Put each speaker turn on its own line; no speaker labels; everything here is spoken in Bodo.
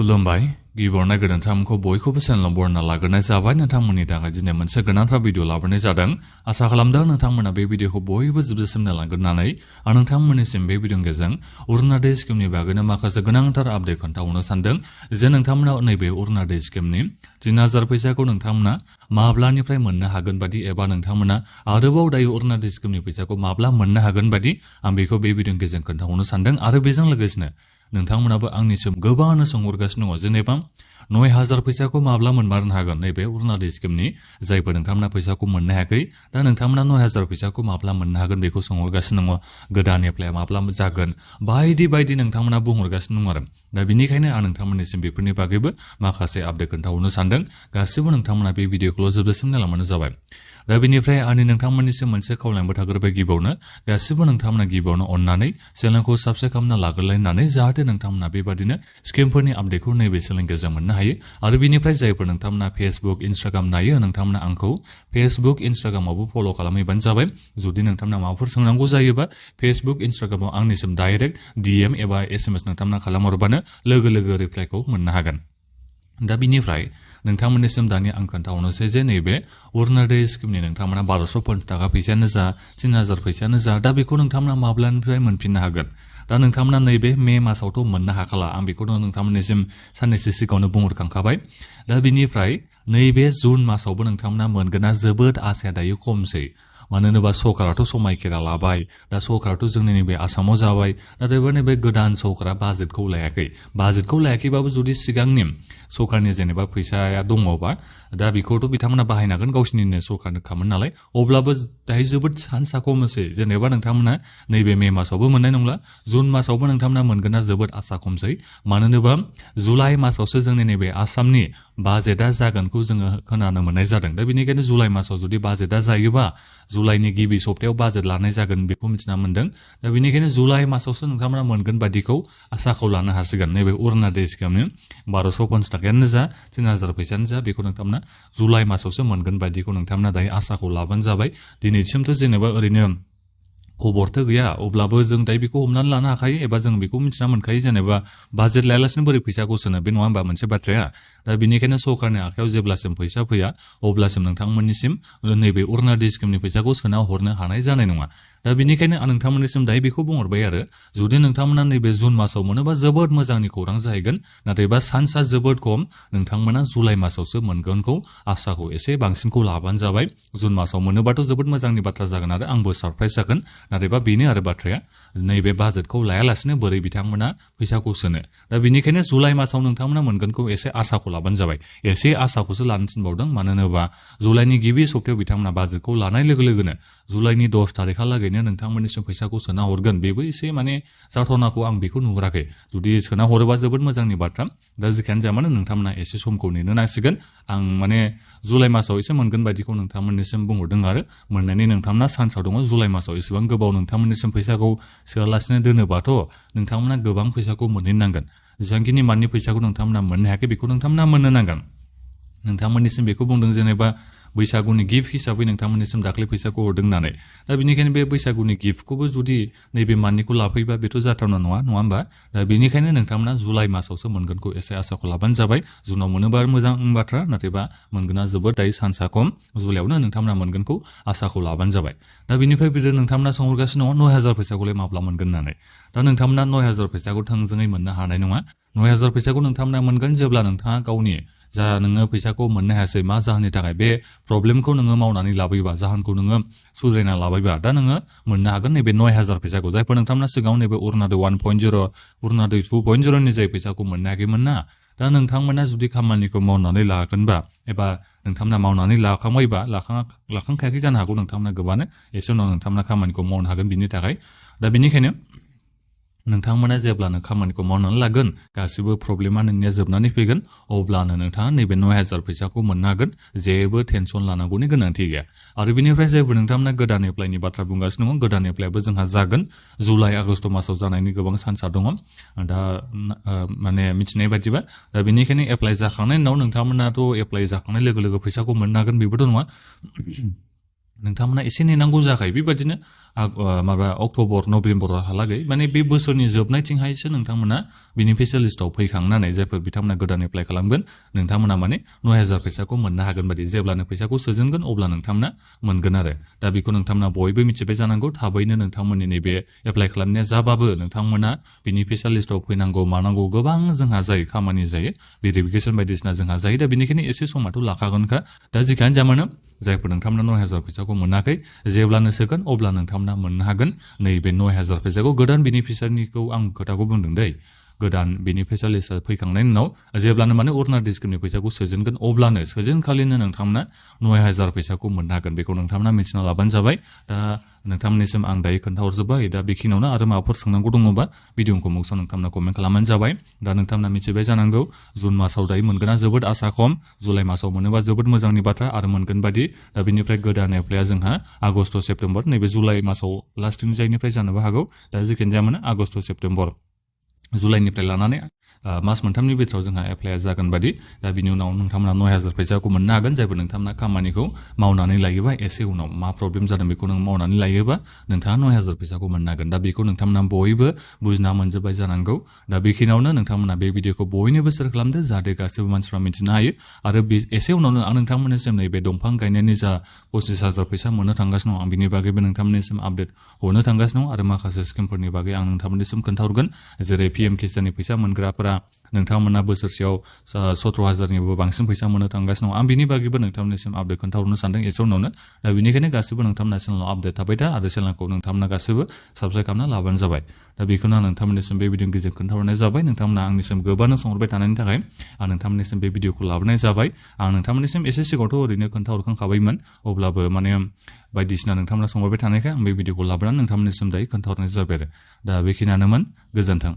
खुलुमबाय गिबियावनो गोदानथारखौ बयखौबो चेनेलाव बरायना लाग्रोनाय जाबाय नोंथांमोननि थाखाय दिनै मोनसे गोनांथार भिडिअ लाबोनाय जादों आसा खालामदों नोंथांमोना बे भिडिअखौ बयबो जोबजासिम नायलांगोननानै आं नोंथांमोननिसिम बे भिडिअनि गेजेरजों अरुणादय स्किमनि बागैनो माखासे गोनांथार आपडेट खोन्थाहरनो सानदों जे नोंथांमोना नैबे अरुणादय स्किमनि 3000 फैसाखौ नोंथांमोना माब्लानिफ्राय मोननो हागोन बादि एबा नोंथांमोना आरोबाव दायो अरुणादय स्किमनि फैसाखौ माब्ला मोननो हागोन बादि आं बेखौ बे भिडिअनि गेजेरजों खोन्थाहरनो सानदों आरो बेजों लोगोसेनो नोंथांमोनाबो आंनिसिम गोबाङानो सोंहरगासिनो दङ जेनेबा 9000 फैसाखौ माब्ला मोनमारनो हागोन नैबे अरुणादय स्किमनि जायफोर नोंथांमोना फैसाखौ मोननो हायाखै दा नोंथांमोना 9000 फैसाखौ माब्ला मोननो हागोन बेखौ सोंहरगासिनो दङ गोदान एप्लाइ माब्ला जागोन बायदि बायदि नोंथांमोना बुंहरगासिनो दङ आरो दा बेनिखायनो आं नोंथांमोननिसिम बेफोरनि बागैबो माखासे आपडेट खोन्थाहरनो सानदों गासिबो नोंथांमोना बे भिडिअखौल' जोबजासिम नायलांबानो जाबाय दा बेनिफ्राय आंनि नोंथांमोननिसिम मोनसे खावलायनोबो थाग्रोबाय गिबियावनो गासिबो नोंथांमोना गिबियावनो अननानै चेनेलखौ साबस्क्राइब खालामना लाग्रोलायनानै जाहाथे नोंथांमोना बेबादिनो स्किमफोरनि आपडेटखौ नैबे चेनेलनि गेजेरजों मोननो हायो आरो बेनिफ्राय जायफोर नोंथांमोना फेसबुक इन्स्टाग्राम नायो नोंथांमोना आंखौ फेसबुक इन्स्टाग्रामावबो फल' खालामहैबानो जाबाय जुदि नोंथांमोना माबाफोर सोंनांगौ जायोबा फेसबुक इन्स्टाग्रामाव आंनिसिम डाइरेक्ट DM एबा SMS नोंथांमोना खालामहरबानो लोगो लोगो रिप्लाइखौ मोननो हागोन दा बिनिफ्राय नोंथांमोननिसिम दानि आं खोन्थाहरनोसै जे नैबे अरुणादय स्किमनि नोंथांमोना 1250 थाखा फैसायानो जा 3000 फैसायानो जा दा बेखौ नोंथांमोना माब्लानिफ्राय मोनफिननो हागोन दा नोंथांमोना नैबे मे मासावथ' मोननो हाखाला आं बेखौनो नोंथांमोननिसिम साननैसो सिगाङावनो बुंहरखांखाबाय दा बिनिफ्राय नैबे जुन मासावबो नोंथांमोना मोनगोना जोबोद आसाया दायो खमसै मानो होनोबा सरकाराथ' समायखेरा लाबाय दा सरकाराथ' जोंनि नैबे आसामाव जाबाय नाथायबा नैबे गोदान सरकारा बाजेटखौ लायाखैबाबो जुदि सिगांनि सरकारनि जेनेबा फैसाया दङबा दा बेखौथ' बिथांमोना बाहायनांगोन गावसिनिनो सरकारनो खामोन नालाय अब्लाबो दायो जोबोद सान्सआ खमसै जेनेबा नोंथांमोना नैबे मे मासावबो मोननाय नंला जुन मासावबो नोंथांमोना मोनगोना जोबोद आसा खमसै मानो होनोबा जुलाइ मासावसो जोंनि नैबे आसामनि बाजेटआ जागोनखौ जोङो खोनानो मोननाय जादों दा बेनिखायनो जुलाइ मासाव जुदि बाजेटआ जायोबा जुलाइनि गिबि सप्तायाव बाजेट लानाय जागोन बेखौ मिथिना मोन्दों दा बेनिखायनो जुलाइ मासावसो नोंथांमोना मोनगोन बादिखौ आसाखौ लानो हासिगोन नैबे अरुणादय स्किमनि 1250 थाखायानो जा 3000 फैसायानो जा बेखौ नोंथांमोना जुलाइ मासावसो मोनगोन बादिखौ नोंथांमोना दायो आसाखौ लाबानो जाबाय दिनैसिमथ' जेनेबा ओरैनो खबरथ' गैया अब्लाबो जों दायो बेखौ हमनानै लानो हाखायो एबा जों बेखौ मिथिना मोनखायो जेनेबा बाजेट लायालासिनो बोरै फैसाखौ सोनो बे नङा होमबा मोनसे बाथ्राया दा बेनिखायनो सरकारनि आखायाव जेब्लासिम फैसा फैया अब्लासिम नोंथांमोननिसिम नैबे अरुणादय स्किमनि फैसाखौ सोना हरनो हानाय जानाय नङा दा बेनिखायनो आं नोंथांमोननिसिम दायो बेखौ बुंहरबाय आरो जुदि नोंथांमोना नैबे जुन मासाव मोनोबा जोबोद मोजांनि खौरां जाहैगोन नाथायबा चान्सआ जोबोद खम नोंथांमोना जुलाइ मासावसो मोनगोनखौ आसाखौ एसे बांसिनखौ लाबानो जाबाय जुन मासाव मोनोबाथ' जोबोद मोजांनि बाथ्रा जागोन आरो आंबो सारप्राइज जागोन नाथायबा बेनो आरो बाथ्राया नैबे बाजेटखौ लायालासिनो बोरै बिथांमोना फैसाखौ सोनो दा बेनिखायनो जुलाइ मासाव नोंथांमोना मोनगोनखौ एसे आसाखौ लाबानो जाबाय एसे आसाखौसो लानो थिनबावदों मानो होनोबा जुलाइनि गिबि सप्तायाव बिथांमोना बाजेटखौ लानाय लोगो लोगोनो जुलाइनि 10 थारिखहालागैनो नोंथांमोननिसिम फैसाखौ सोना हरगोन बेबो एसे माने जाथावनाखौ आं बेखौ नुहुराखै जुदि सोना हरोबा जोबोद मोजांनि बाथ्रा दा जेखियानो जाया मानो नोंथांमोना एसे समखौ नेनो नांसिगोन आं माने जुलाइ मासाव एसे मोनगोन बायदिखौ नोंथांमोननिसिम बुंहरदों आरो मोननायनि नोंथांमोना चान्सआव दङ जुलाइ मासाव एसेबां गोबाव नोंथांमोननिसिम फैसाखौ सोआलासिनो दोनोबाथ' नोंथांमोना गोबां फैसाखौ मोनहैनांगोन जेसेबांखिनि माननि फैसाखौ नोंथांमोना मोननो हायाखै बेखौ नोंथांमोना मोननो नांगोन नोंथांमोननिसिम बेखौ बुंदों जेनेबा बैसागुनि गिफ्ट हिसाबै नोंथांमोननिसिम दाख्लै फैसाखौ हरदों होननानै दा बेनिखायनो बे बैसागुनि गिफ्टखौबो जुदि नैबे माननिखौ लाफैबा बेथ' जाथावना नङा होमबा दा बेनिखायनो नोंथांमोना जुलाइ मासावसो मोनगोनखौ एसे आसाखौ लाबानो जाबाय जुनाव मोनोबा मोजां बाथ्रा नाथायबा मोनगोना जोबोद दायो चान्सआ खम जुलाइयावनो नोंथांमोना मोनगोनखौ आसाखौ लाबानो जाबाय दा बेनिफ्राय बिदिनो नोंथांमोना सोंहरगासिनो दङ 9000 फैसाखौलाय माब्ला मोनगोन होननानै दा नोंथांमोना 9000 फैसाखौ थोंजोङै मोननो हानाय नङा 9000 फैसाखौ नोंथांमोना मोनगोन जेब्ला नोंथाङा गावनि जा नोङो फैसाखौ मोननो हायासै मा जाहोननि थाखाय बे प्रब्लेमखौ नोङो मावनानै लाबोयोबा जाहोनखौ नोङो सुद्रायना लाबोयोबा दा नोङो मोननो हागोन नैबे 9000 फैसाखौ जायफोर नोंथांमोना सिगाङाव नैबे अरुणादय 1.0 अरुणादय 2.0 नि जाय फैसाखौ मोननो हायाखैमोन ना दा नोंथांमोना जुदि खामानिखौ मावनानै लागोनबा एबा नोंथांमोना मावनानै लाखांबायबा लाखांखायाखै जानो हागौ नोंथांमोना गोबानो एसे उनाव नोंथांमोना खामानिखौ मावनो हागोन बिनि थाखाय दा बेनिखायनो नोंथांमोना जेब्लानो खामानिखौ मावनानै लागोन गासिबो प्रब्लेमा नोंनिया जोबनानै फैगोन अब्लानो नोंथाङा नैबे 9000 फैसाखौ मोननो हागोन जेबो टेनसन लानांगौनि गोनांथि गैया आरो बेनिफ्राय जेबो नोंथांमोना गोदान एप्लाइनि बाथ्रा बुंगासिनो दङ गोदान एप्लाइआबो जोंहा जागोन जुलाइ आगस्ट मासाव जानायनि गोबां चान्सआ दङ दा माने मिथिनाय बायदिबा दा बेनिखायनो एप्लाइ जाखांनायनि उनाव नोंथांमोनाथ' एप्लाइ जाखांनाय लोगो लोगो फैसाखौ मोननो हागोन बेबोथ' नङा नोंथांमोना एसे नेनांगौ जाखायो बेबायदिनो माबा अक्ट'बर नभेम्बरहालागै माने बे बोसोरनि जोबनायथिंहायसो नोंथांमोना बेनिफिसियेल लिस्टआव फैखांनानै जायफोर बिथांमोना गोदान एप्लाइ खालामगोन नोंथांमोना माने 9,000 फैसाखौ मोननो हागोन बादि जेब्लानो फैसाखौ सोजेनगोन अब्ला नोंथांमोना मोनगोन आरो दा बेखौ नोंथांमोना बयबो मिथिबाय जानांगौ थाबैनो नोंथांमोननि नैबे एप्लाइ खालामनाया जाबाबो नोंथांमोना बेनिफिसियेल लिस्टआव फैनांगौ मानांगौ गोबां जोंहा जायो खामानि जायो भेरिफिकेसन बायदिसिना जोंहा जायो दा बेनिखायनो एसे समाथ' लाखागोनखा दा जिखायानो जामानो जायफोर नोंथांमोना 9,000 फैसाखौ मोनाखै जेब्लानो सोगोन अब्ला नोंथांमोना मोननो हागोन नैबे 9,000 फैसाखौ गोदान बेनिफिसियारिनिखौ आं खोथाखौ बुंदों दै गोदान बेनिफिसियेल लिस्टआ फैखांनायनि उनाव जेब्लानो माने अरुणाचल स्किमनि फैसाखौ सोजेनगोन अब्लानो सोजेनखालिनो नोंथांमोना 9,000 फैसाखौ मोननो हागोन बेखौ नोंथांमोना मिथिना लाबानो जाबाय दा नोंथांमोननिसिम आं दायो खोन्थाहरजोब्बाय दा बेखिनियावनो आरो माबाफोर सोंनांगौ दङबा भिडिअखौ मुक्सआव नोंथांमोना कमेन्ट खालामबानो जाबाय दा नोंथांमोना मिथिबाय जानांगौ जुन मासाव दायो मोनगोना जोबोद आसा खम जुलाइ मासाव मोनोबा जोबोद मोजांनि बाथ्रा आरो मोनगोन बादि दा बेनिफ्राय गोदान एप्लाइआ जोंहा आगष्ट सेप्तेम्बर नैबे जुलाइ मासाव लास्टिं जायनिफ्राय जानोबो हागौ दा जिखियानो जाया मानो आगष्ट सेप्तेम्बर जुलाइनिफ्राय लानानै मास मोनथामनि बिथोराव जोंहा एप्लाइआ जागोन बादि दा बिनि उनाव नोंथांमोना 9,000 फैसाखौ मोननो हागोन जायफोर नोंथांमोना खामानिखौ मावनानै लायोबा एसे उनाव मा प्रब्लेम जादों बेखौ नों मावनानै लायोबा नोंथाङा 9,000 फैसाखौ मोननो हागोन दा बेखौ नोंथांमोना बयबो बुजिना मोनजोब्बाय जानांगौ दा बेखिनियावनो नोंथांमोना बे भिडिअखौ बयनोबो शेयार खालामदो जाहाथे गासैबो मानसिफ्रा मिथिनो हायो आरो एसे उनावनो आं नोंथांमोननिसिम नैबे दंफां गायनायनि जा 25,000 फैसा मोननो थांगासिनो दं आं बिनि बागैबो नोंथांमोननिसिम आपडेट हरनो थांगासिनो दं आरो माखासे स्किमफोरनि बागै आं नोंथांमोननिसिम खोन्थाहरगोन जेरै PM किसाननि फैसा मोनग्राफोरा नोंथांमोना बोसोरसेयाव 17,000निबो बांसिन फैसा मोननो थांगासिनो दं आं बिनि बागैबो नोंथांमोननिसिम आपडेट खोन्थाहरनो सानदों एसे उनावनो दा बेनिखायनो गासैबो नोंथांमोना चेनेलाव आपडेट थाबाय था आरो चेनेलखौ नोंथांमोना गासैबो साबस्क्राइब खालामना लाबानो जाबाय दा बेखौनो आं नोंथांमोननिसिम बे भिडिअनि गेजेरजों खोन्थाहरनाय जाबाय नोंथांमोना आंनिसिम गोबानो सोंहरबाय थानायनि थाखाय आं नोंथांमोननिसिम बे भिडिअखौ लाबोनाय जाबाय आं नोंथांमोननिसिम एसे सिगाङावथ' ओरैनो खोन्थाहरखांखाबायमोन अब्लाबो माने बायदिसिना नोंथांमोना सोंहरबाय थानायखाय आं बे भिडिअखौ लाबोनानै नोंथांमोननिसिम दायो खोन्थाहरनाय जाबाय आरो दा बेखिनियानोमोन गोजोन्थों